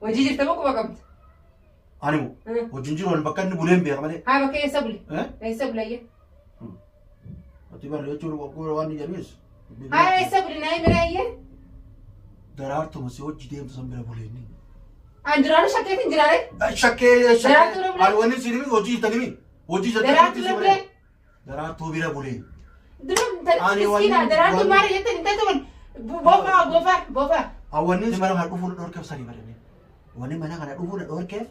وجي جبت بكو بقبت أنا مو وجنجر ولا بكن بولين بيا كمان ها بكي يسبلي إيه يسبلي يه أتبع رجول وقول واني جميس ها يسبلي ناي مرايه درارتو مسيوت جديم تسمى بوليني أنجرانو شكيت أنجراني شكل أنا واني سيرمي وجي تنمي وجي دراتو درارتو بيرا بولين درم تسكينا دراتو ماري يت انت تقول بوفا أولني زمان هاد أفول دور كيف سري بريني واني مانا هاد أفول دور كيف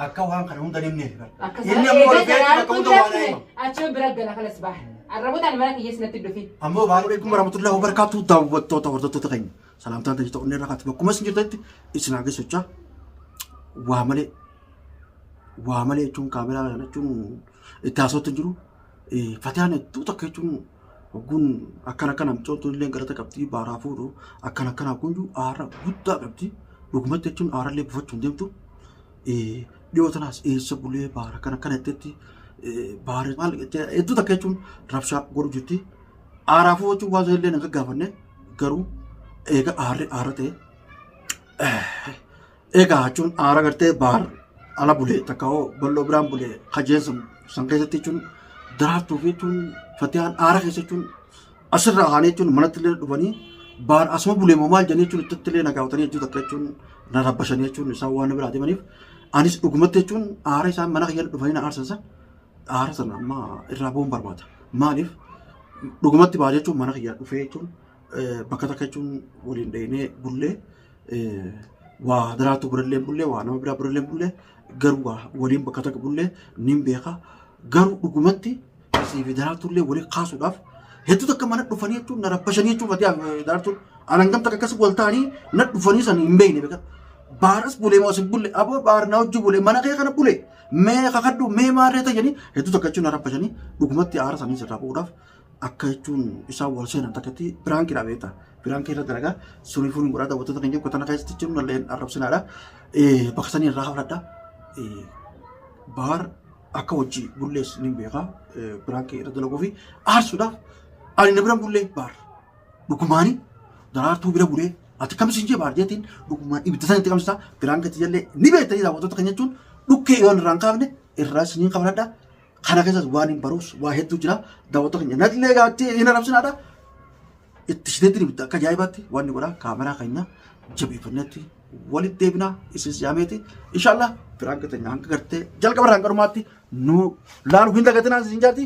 أكا وان كانوا دانيم نيل بر إني أقول بيت أكون دوانة أشوف برجع خلاص صباح الربوط أنا مالك يجلس نتدفين أمو عليكم ورحمة الله وبركاته توتو تغين سلام تاني تجي تقولني ركعت بكم مسنجر تاني إسنا عجز وجا وعملي تون كاميرا أنا تون التاسو تنجرو فتيان توتا كيتون وقول أكنا متون تقولين قرأت كابتي بارافورو أكنا كونجو آرا بودا كابتي رغمت تون آرا اللي بفتون ديمتو ديو تناس سبولي بارا كنا تتي بارا مال itu tak kecun rapsha guru juti arafu cu wazo le nanga gavane garu ega arate ega cun ara garte bar ala bule takao ballo bram bule khajesum sangkete cun daratu cun fatihan ara kese cun asra hane cun manatle dubani bar asma bule momal jani cun tetle naga utani ju tak kecun narabashani cun sawana berade manif anis dugumate cun ara sa mana khayal dubani na arsa aarsan amma irraa bu'uun barbaada. Maaliif dhugumatti baay'ee jechuun mana kiyyaa dhufee jechuun bakka takka jechuun waliin dhahee bullee waa daraartu birallee bullee waa nama biraa birallee bullee garuu waa waliin bakka takka bullee nin beeka garuu dhugumatti asii fi daraartullee waliin kaasuudhaaf hedduu takka mana dhufanii jechuun na rabbashanii jechuun fatiyaa daraartuun anan gamta akkas wal ta'anii na dhufanii san hin beekne beekaa. Baaras bulee moo sin bulee aboo baar na hojii bulee mana kee kana bulee mee kakaddu mee maarree ta'anii hedduu takka jechuun rabbashanii dhugumatti aara sanii sirraa bu'uudhaaf akka jechuun isaan wal seenan takkatti biraankiidha beektaa biraankii irra dalagaa surii fuudhin godhaa daawwattoota kan jedhu kana keessatti jechuun nalleen arrabsinaadha bakka sanii irraa hafradha baar akka hojii bullees ni beekaa biraankii irra dalaguu fi aarsuudhaaf ani na biraan bullee baar dhugumaanii daraartuu bira bulee ati kamsi injee baarjeetiin dhugumaan ibidda sanitti kamsisaa biraan gati jallee ni beektanii daawwattoota kan jechuun dhukkee yoon irraan kaafne irraa isiniin qabadha kana keessas waan hin baruus waa hedduu jira daawwattoota keenya nallee gaatti hin arrabsinaadha itti shiteetti ibidda akka ajaa'ibaatti waan ni godha kaameraa keenya jabeeffannetti walitti deebinaa isis yaameeti inshaallah biraan gatanya hanga gartee jalqaba irraan qarumaatti nu laalu hin dagatinaa isin jaarti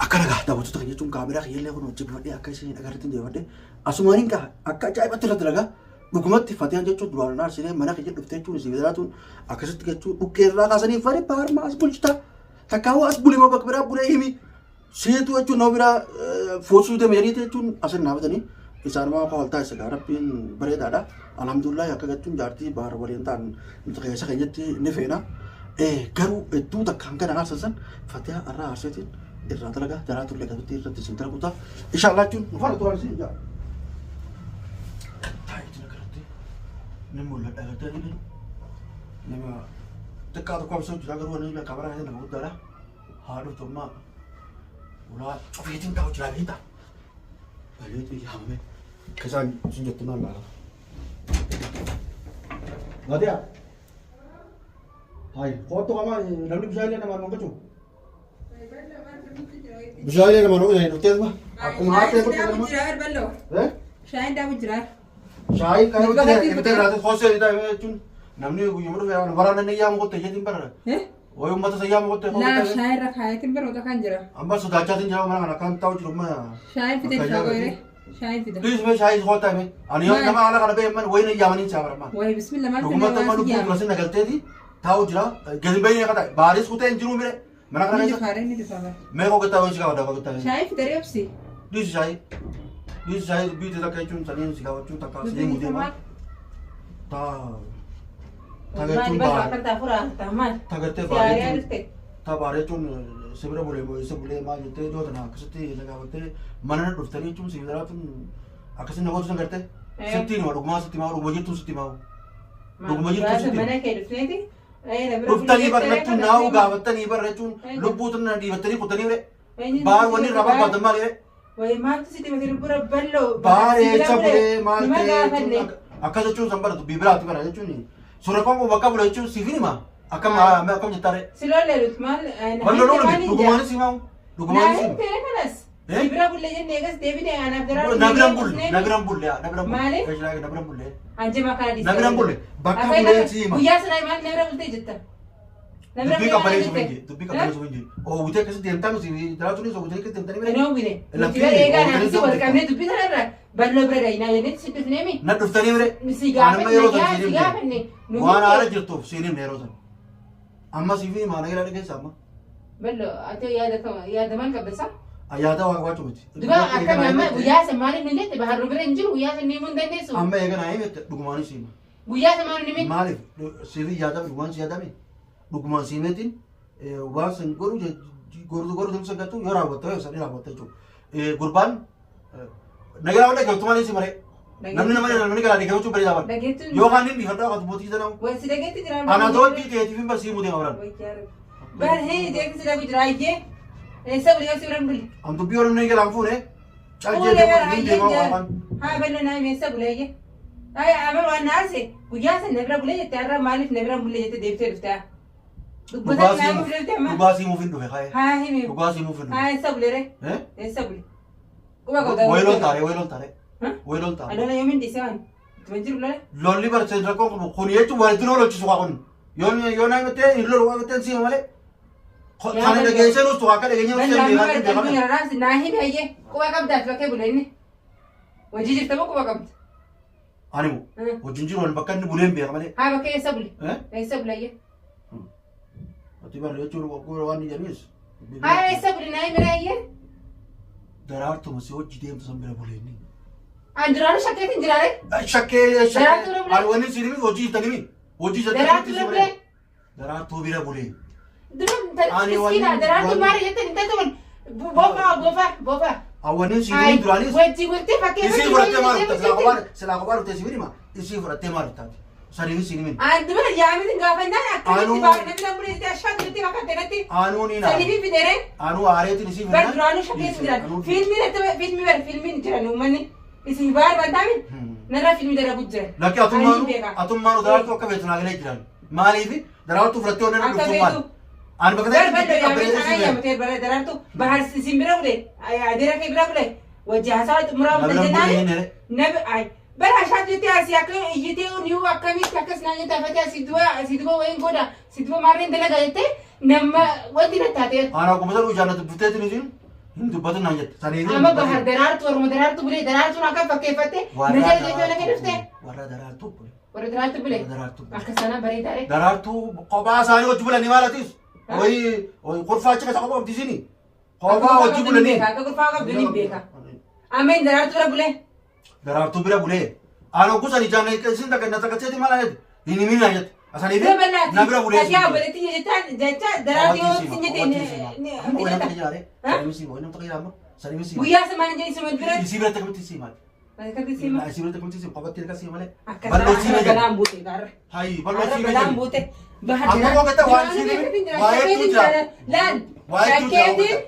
akkana gaa daawwattoota keenya jechuun kaameraa keenya kun hojjebifadhee akka isin agarreetti deebifadhee asumaaniin gaa akka ajaa'ibaatti irratti dalagaa dhugumatti fatiyaan jechuun duraan aarsinee mana keenya dhuftee jechuun isin biraatuun akkasitti jechuun dhukkee irraa kaasanii fari baarmaa as bulchita takkaawwa as bulee moo bakka biraa bulee himi seetu jechuun nama biraa foosuu deemanii jechuun asin naafatanii isaan maa kawaltaa isa gaa rabbiin bareedaadha alhamdulillah akka jechuun jaartii baara waliin ta'an nuti keessa keenyatti ni feena garuu hedduu takka hanga aarsan fatiyaa irraa aarseetiin irraa dalagaa daraartullee gatutti irratti isin dalaguutaaf inshaallah jechuun nu faana turaan isin jaa ni mul'ata agartanii nama xiqqaa tokko absoo jira garuu wanni kaameraa keessatti nama guddaadha haa dhuftu amma ulaa cufiitiin ta'u jira beekta bareedu yaamame keessaan isin jettu naan laala Nadia hai foto kama namni bishaan illee namaan mangachuu bishaan illee namaan mangachuu dhuftees ma akkuma haatee guddaa Shaayin daabu jiraa. Shaayin kan ibidda irraa hoosee iddaa jechuun namni guyyuma dhufe waraana inni yaamu qotte jechuun barra. Wayi uummata isa yaamu qotte. Laa shaayin irra kaayatiin baroota kan jira. Amma sodaachaatiin jira mana kana kan ta'u jiru ma. Shaayin fide bishaa goyre. Shaayin fide. Please me shaayin qotta me. Ani yoo nama ala kana bee man wayi inni yaamanii jira barma. Wayi bismillah maal ta'e. Uummata malu bu'uura sinna galteeti ta'u jira. Gadi bee kata baaris kutee hin jiru mire. Mana kana keessa. Ni difaare. Mee koo gataa wajji kaawwadha koo gataa. Shaayin fide reebsi. Please shaayin. This side beat the kitchen, Sanin, Sikachu, Taka, Slim, Ta Tagate Tabaretun, several Sabule, Majate, Jotana, City, Nagavate, Mana of Taritum, Sivaratun, Akasina was Nagate, Sitting or Mastima or Mojitu Sitima. Uftani Baratu now, Gavatani Baratun, Luputan and Ivatari Putani, Bar one in Rabba the Mare. वही मार्च सिटी में तेरे पूरा बल्लो बाहर ये सब ले माल के Akkas jechuun san baratu bibiraatu kana jechuun suura koo bakka bula jechuun siif hima akkam jettaare. Silolleelut maal? Wal loluun dhugumaanis himamu dhugumaanis himu. Naayitee kanas. Sibira bulle jennee egas deebitee anaaf daraa. Nabiran bulle nabiran bulle. Maali? Nabiran bulle. Anjima kana dhiisee. Nabiran bulle bakka bulee si hima. Guyyaa sana maal nabira bultee jetta? Dubbii qabbaneessu hinji dubbii qabbaneessu hinji. Oo wutee akkasitti deemtaan si daraatuunis oo wutee akkasitti deemtanii. Inoo bile. Nuti bara eegaa naafisi wal qabnee dubbii sanarra balloo bira dhayinaa jennee si dhufneemi. Na dhuftanii bire. Si gaafanne. Waan haala jirtuuf siiniif na yeroo sana. Amma siif hima na galaadha keessa amma. Balloo ati yaada maal qabbasaa? Ayyaata waan waachuu miti. Duba akkam amma guyyaa san maaliif nu jette baharru bira hin jiru guyyaa san ni mun dandeessu. Amma eeganaa himette dhugumaanis hima. Guyyaa san maaliif ni Maaliif siif yaadame waan si yaadame dhugumaan siimeetiin waan san goru tumsa gattu yoo raawwatta yoo sadii raawwatta jechuudha. Gurbaan nagaraa wanta galtumaan si maree. Namni namni garaa deeggaruu bareedaa bara. Yookaan inni dhiifadhaa waan mootii jedhamu. Wansi dhageetti jira. Anatoolii keetiif hin barsiifuu deema biraan. Barhee deeggarsi dhagu jira ayyee. Eessa buli yoo si biran buli. Amtu biyyoon inni galaan fuune. Calqee deemaa waan. Haa ballo naa meessa buleeyye. Amma waan naase guyyaa san nabira bulee jette har'a maaliif nabira bulee jette deebitee dhuftee. Dhugaasii muuf hin dhufe ka'ee. Haa himi. Dhugaasii muuf hin dhufe. Haa eessa bulee ree? Eessa bulee? Quba qotaa. Wayiloon taare wayiloon taare. Wayiloon taare. Alola yoomin dhiisee waan. Tuma jiru lola. Lolli barsiisan rakkoon qabu kun jechuun waan ittiin oolchisu waa kun. Yoo naa gattee hin lolu waa gattee siima malee. Kana dhageessee nuti akka dhageenyee nuti beekaa beekamne. Naa himi hayyee quba qabdaaf bakkee bulee inni. Hojii jirta moo quba qabda? Ani moo hojiin jiru bakka inni buleen beeka malee. Haa bakkee eessa bule? Eessa bule hayyee? Ati bara jechuun waan ni jennis. Haa eessa bule naa himi hayyee? Daraartuma si hojii deemtu san bira buleenni. Anjiraanu shakkeetiin jiraare? Shakkee alwani si nimi hojii ittanii hojii Daraartuu bira bulee? Daraartuu bira bulee. Miskiina daraartuu maali jettanii tatuun boofaa. Awwanin si nimi duraanis. Wajji wajji fakkee isii fudhattee maal silaa kophaa dhuftee si birima isii fudhattee maal taati saniin si nimi. Andi bira yaamitiin gaafannaan akkamitti baafnatti namni itti ashaatu itti fakkaate natti. Aanuu ni naa. Saniifi fidere. Aanuu aareetiin isii fudhatan. Bar duraanuu shakkeetiin jiran. Fiilmiin jiran uummanni. Isin baar bantaamin narra fiilmii dalagu jiran. Lakki atummaanu daraartuu akka beektu naa galee jiran. Maaliif daraartuu fudhattee onneen dhuftuu maali? Ani bakka ta'e daraartuu bahar isin bira bule adeera kee bira bule wajji haasawa xumuraa bule jennaan nabi bara ashaatu jettee asii akka iyyitee niyuu akkamitti akkas naan jettaa fatee asii duba wayiin godha asii duba maarreen dalagaa jettee nama wanti na taatee. Ana akkuma saduu jaallatu bufteetiin isiin hin dubbatu naan jette. Amma bahar daraartuu orma daraartuu bulee daraartuun akka fakkeeffatte najaa jettee lafa dhuftee. Warra daraartuu bule. Warra daraartuu bulee. Akka sana bareedaadhe. Daraartuu kophaa isaanii wajji bulanii maalatis. Oyi kurfaa achi keessa kophaa abdisiini. Kophaa wajji bulanii. Akka kurfaa qabdu ni beeka. Ameen daraartuu bira bulee. Daraartuu bira bulee. Aanoo kusan ijaan isin takka na takka seeti maal ajette. Hin himin na ajette. Asanii fi na bira bulee. Ati yaa walitti jecha daraartuu yoo sin jette ni guyyaa samaan jee isin wal bira. Isii biratti akkamitti isii maali? Isii biratti akkamitti isii kophaatti erga isii malee. Akkasuma balaan buute gaarra. Hayi bal'oo isii balaan buute. Amma koo gata waan isii waa'ee tu jira. Laan shakkeetiin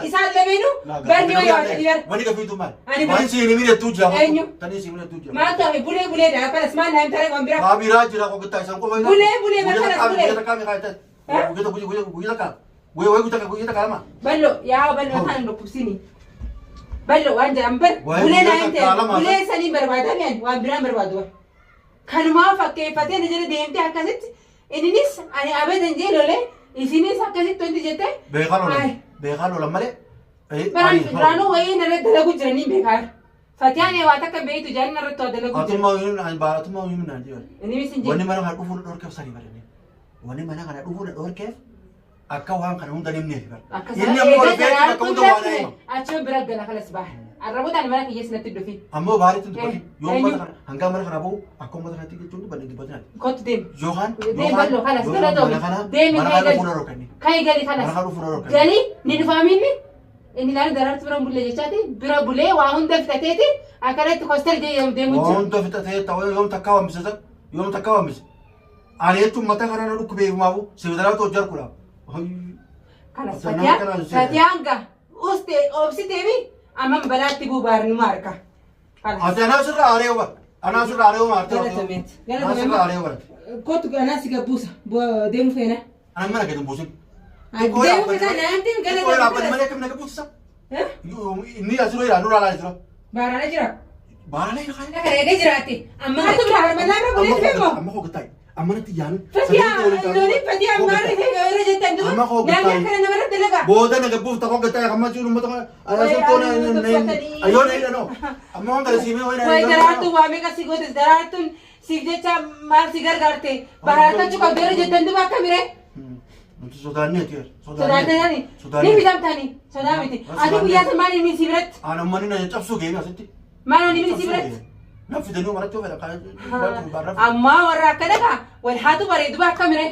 isaan lameenuu barni yoo yaa'u dhiira. Wani ka fiitu maal? Waan isii hin himine tu jira. Eenyu? Tani isii himine tu jira. Maal ta'e bulee dha akkanas maal naan taree waan biraa. Haa biraa jira koo gata isaan qofa. Bulee bakkanas bulee. Guyyaa takkaa miqaa ta'e. Guyyaa takkaa. Guyyaa takkaa lama. Ballo kan dhukkubsini. Ballo waan jedhan bar bulee naan ta'e bulee sanii barbaadame waan biraan barbaadu. Kanumaa fakkeeffatee na jala deemtee akkasitti innis ani abeetan jee lolee isinis akkasitti wanti jettee. Beekaan lolan malee. Biraanuu wayii narra dalagu jiranii beekaan. Fatiyaan waa takka beektu jaalli narratti waa dalagu jiran. Atummaa huyuun naan jiran. Inni sin jee. Wanni mana kana dhufuun dhorkeef sanii baranii. Wanni mana kana dhufuun dhorkeef akka waan kana hunda nimneef bara. Inni ammoo beeku akka hunda waan aayima. Achuma bira gala kalas baha. Arraboota mana kiyyees natti dhufi. Ammoo baariitti dubbati. Yoo ummata kana hanga mana kana bahu akka ummata kanatti jechuun dubbanne dubbati naan. Kottu deemi. Yookaan ballo kanas dura ta'u. Deemi mana kana fuula rokkanni. Kayi gali kanas. Mana kana fuula rokkanni. Gali ni dhufaaminni. Inni laal daraartu bira bulee jechaati bira bulee waa hunda fitateeti akkanatti kostar jee deemu jira. Waa hunda fitatee ta'uu yoom takkaa waambise. Ani jechuun mataa kana dhukkubee maafu sibiidaraatu hojjar kudha. Kanas fatiyaan gaa obsiteefi amma balaatti buubaarnu marka. Ati anaa sirraa aaree obar. Ana asirraa ari'uu maartee Galatameet. Ana asirraa ari'uu barate. Kootu anaa si gabbuusa. Deemu feena. Ana mana gadi hin buusin. Deemu feena naantiin Koo yaabbani malee akkam na gabbuusisa? Inni asirra jira nurraa laa jira. Baaraana jira. Baaraana jira. Akka eegee jiraate. Amma hatu biraa harmannaa bira bulee feemo. Amma koo gattaa'e. Amma natti yaanu. Fatiyaa loonii fatiyaa maarri feega irra jettan duuba. Amma koo Naannoo akkana namarra dalagaa. Booda na gabbuufta koo gattaa'e amma jiru uummata asirtoon ayyoo na hidhanoo. Amma waan kana siimee wayina. Wayi daraartuun waa meeqa si gootes daraartuun siif jecha maal si gargaarte. Baraarfachuu qabdu irra jettan duuba akka miree. Nuti sodaannee tiir. Sodaatanii ni bitamtanii sodaa miti. Ati guyyaa san maal ilmi si biratti? Ana ummanni na cabsuu geenya asitti. Maal ilmi si biratti? Na fidanii marachuu fedha. Ammaa warra akka dhagaa wal haatu bareedu akka miree.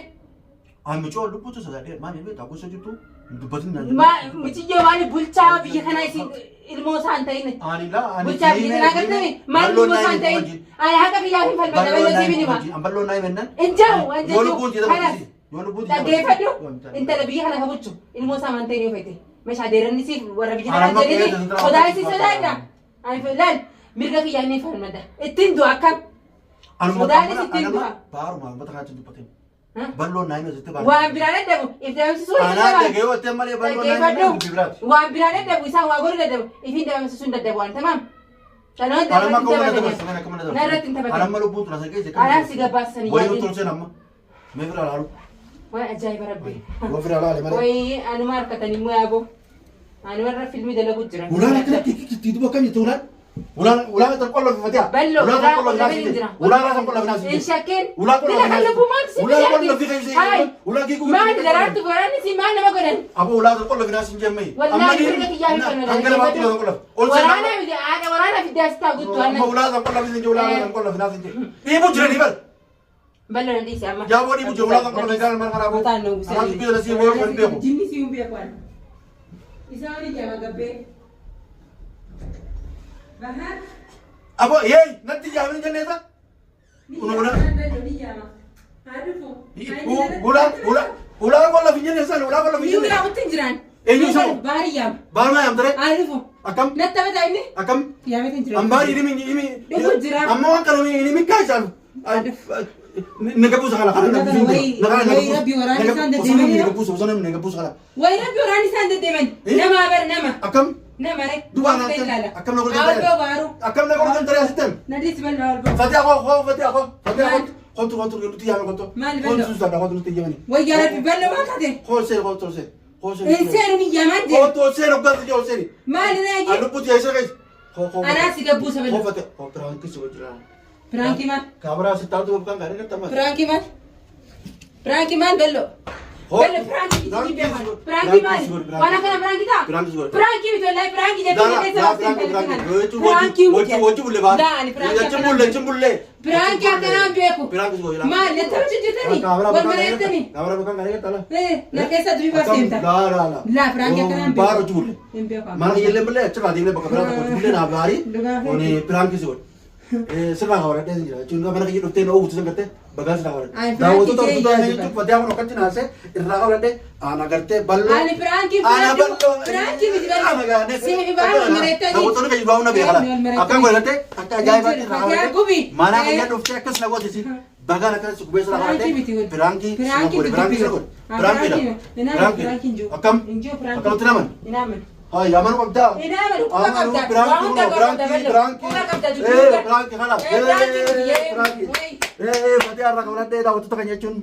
Ani mucoo lubbuutu sodaadhee maal ilmi taa'uu isa jirtu dubbatin na Muciyyoo maali bulchaa biyya kanaa isin ilmoo isaan ta'in. Ani laa ani Bulchaa biyya kanaa gartame maal ilmoo isaan ta'in. Ani haqa biyyaa hin falmadha baloo si binima. Ambaloo naa himennan. Injaawu Yoo lubbuun jedhamu kanas dhaggeeffadhu intala biyya kana kabulchu ilmoo isaa amanteen yoo fete meeshaa deerannisiif warra biyya kanaa jedhini sodaa isii sodaadha. Ani filan mirga kiyyaa inni falmadha. Ittiin du'a akkam. Sodaanis ittiin du'a. Baaruma uummata kanatti dubbatin. Baloo naa himee sitti baaruma. Waan biraa dadhabu ifdaamsisuu Anaa dhagee wattee malee baloo naa himee dubbi biraati. Waan biraa dadhabu isaan waa godhu dadhabu ifiin dabamsisuun dadhabu waan tamaam. Sanoon Anamma dabamsi koo mana dabalanii. dabarsa mana koo mana dabarsa. Narratti hin taphatee. Anamma lubbuun tuna sagee jettee. Anaa si gabbaasanii Wayii yaadin. nuti tolseen amma. Mee bira laalu. Waan ajaa'iba rabbii. Yoo bira laale malee. Wayii anuma harkatanii immoo yaaboo. Ani warra filmii dalagu jiran. Ulaan akkanatti itti duuba akkam jette ulaan? Ulaan tan qolloo fi fatiyaa. Ballo Ulaan tan qolloo fi ulaan naasite. jira. Ulaan raasan qolloo fi naasite. Hin shakkeen. Ulaan qolloo fi Bila kan lubbuu maal si Ulaan qolloo fi kaysee. Ulaan kii Maal daraartu godhani si maal nama godhan? Abo ulaan tan qolloo fi naasite jemmee. Wallaahi mirga kiyyaa hin falmadha. Hangana baatti ulaan qolloo. Ol seenaa. Waraana miti haadha waraana fiddaa sitaa guttu Amma ulaan tan qolloo fi naasite ulaan tan qolloo fi naasite. Dhiibuu jiranii bar. Ballo na dhiisi amma. Jaaboo dhiibuu jiru ulaan tan qolloo fi naasite mana kanaafuu. Mataan nuuf Anaatu biyya lasii booda kan beeku. Jinni si hin beekan. Isa wani jama gabbee. Bahar. Abo yeey natti jaabanii jenneesa. Ulaan qolloo fi jenneesa ulaan qolloo fi Yuu jenneesa. biraa uttiin jiran. Eenyu isa? Baari yaama. Baarmaa yaamtare. Aarifu. Akkam Natti taphataa inni. akkam. Yaametiin jiran. Ambaari ilimi Dhufu jira. amma waan kana ilimi kaa isaan nagabuusa kana kana Wayii rabbi waraana isaan deddeemanii. nagabuusa osoo namni nagabuusa kana Wayii rabbi waraana isaan deddeeman. Nama bar nama. akkam Nama rek. Dubaan Akka ilaala. akkam na godhan Awwal ta'e baaru. akkam na godhan ta'e asitti Nadis ballo awwal. fatia kontu nuti yaame kontu Maali kontu ballo? susada kontu nuti yamani Wayii rabbi ballo waan taate. kontu Seenu ni yaman jee. seen obgaati jee seen Maali naagi. alubbuti yaisa kai Anaa si gabbuusa ballo. fate piraanki si wajjira Piraanki maal? kaamera sittaatu obgaan gaarii gattama Piraanki maal? Piraanki maal ballo? Ballo piraanki biti beekan. Piraanki maal? Waan akkana piraanki taa? Piraanki biti wallahi piraanki jettee keessa wajji bulle baa Daani piraanki chimbulle Piraanki akkanaan beeku. piraanki si wajjira Maal natti hojjetanii? Wal bareettanii? kaamera bakkaan gaarii gattala Na keessa durii barsiifta. la Laa piraanki akkanaan beeku. baaro julle Hin beeku. mana yelle bulle achirraa deemnee bakka biraa tokko bulle naa gaarii oni piraanki si wajjira sirraa hawwaadhee jira jechuun mana kiyya dhuftee na uwwisu san gartee bagaas irraa hawwaadhe daawwattoota dhuftuu ta'anii jechuun fatii hafuun akkatti naasee irraa hawwaadhe ana gartee balloo Ani piraanki piraanki miti ballo. Siimi baala mareettanii. daawwattoonni kan jiru na beekala akkan godhatte akka ajaa'ibaatti irraa Fatiyaa hawwaadhe gubi. mana kiyya dhuftee akkas na gootisi bagaan akkas gubee sirraa hawwaadhe piraanki akkam akkamatti naman Hai, aman qabda. Piraanki kana. Fatii har'a qabadhee daawwattoota kan jechuun